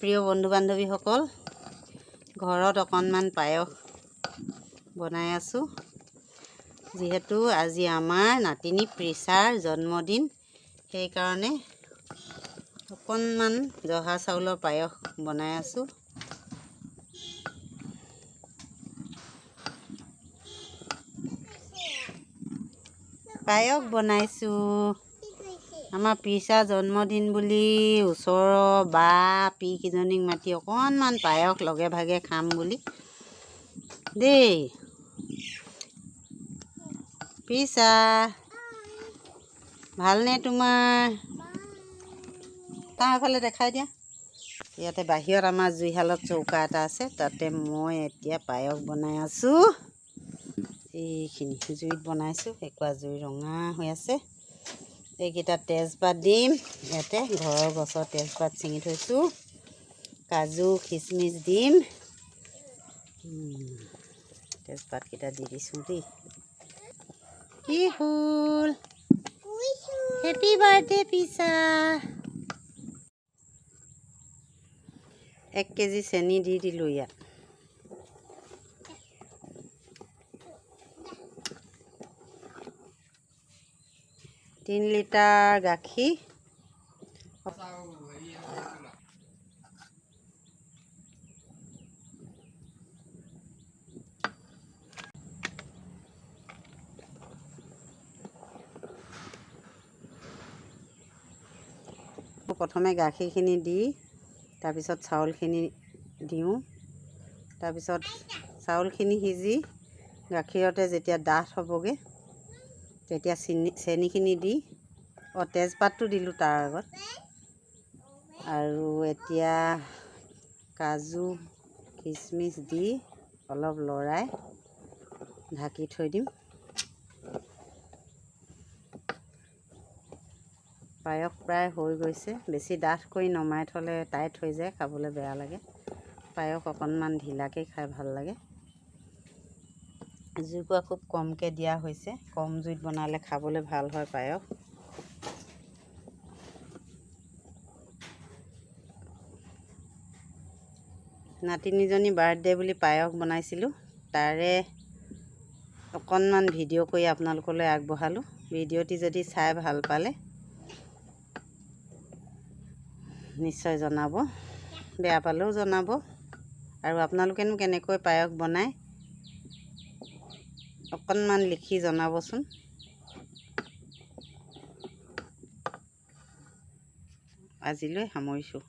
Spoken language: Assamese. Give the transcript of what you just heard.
প্ৰিয় বন্ধু বান্ধৱীসকল, ঘৰত অকণমান পায়স বনাই আছোঁ। যিহেতু আজি আমাৰ নাতিনী প্ৰিছাৰ জন্মদিন, সেইকাৰণে অকণমান জহা চাউলৰ পায়স বনাই আছোঁ। পায়স বনাইছোঁ আমাৰ প্ৰিছাৰ জন্মদিন বুলি ওচৰৰ বা পিকেইজনীক মাতি অকণমান পায়স লগে ভাগে খাম বুলি দেই। প্ৰিছা, ভালনে তোমাৰ? তাৰ ফালে দেখাই দিয়া। ইয়াতে বাহিৰত আমাৰ জুইশালত চৌকা এটা আছে, তাতে মই এতিয়া পায়স বনাই আছোঁ। এইখিনি জুইত বনাইছোঁ, একুৱা জুই ৰঙা হৈ আছে। এইকেইটা তেজপাত দিম। ইয়াতে ঘৰৰ গছৰ তেজপাত ছিঙি থৈছোঁ। কাজু খিচমিচ দিম। তেজপাতকেইটা দি দিছোঁ দেই। কি হ'ল? Happy birthday প্ৰিছা। 1 কেজি চেনি দি দিলোঁ ইয়াত। তিন লিটাৰ গাখীৰ। প্ৰথমে গাখীৰখিনি দি তাৰপিছত চাউলখিনি দিওঁ। তাৰপিছত চাউলখিনি সিজি গাখীৰতে যেতিয়া ডাঠ হ'বগৈ, তেতিয়া চেনিখিনি দি তেজপাতটো দিলোঁ তাৰ আগত। আৰু এতিয়া কাজু খিচমিচ দি অলপ লৰাই ঢাকি থৈ দিম। পায়স প্ৰায় হৈ গৈছে। বেছি ডাঠ কৰি নমাই থ'লে টাইট হৈ যায়, খাবলৈ বেয়া লাগে। পায়স অকণমান ঢিলাকৈ খাই ভাল লাগে। জুইকুৰা খুব কমকৈ দিয়া হৈছে, কম জুইত বনালে খাবলৈ ভাল হয় পায়স। নাতিনীজনী বাৰ্থডে বুলি পায়স বনাইছিলোঁ, তাৰে অকণমান ভিডিঅ' কৰি আপোনালোকলৈ আগবঢ়ালোঁ। ভিডিঅ'টি যদি চাই ভাল পালে নিশ্চয় জনাব, বেয়া পালেও জনাব। আৰু আপোনালোকেনো কেনেকৈ পায়স বনায় অকণমান লিখি জনাবচোন। আজিলৈ সামৰিছোঁ।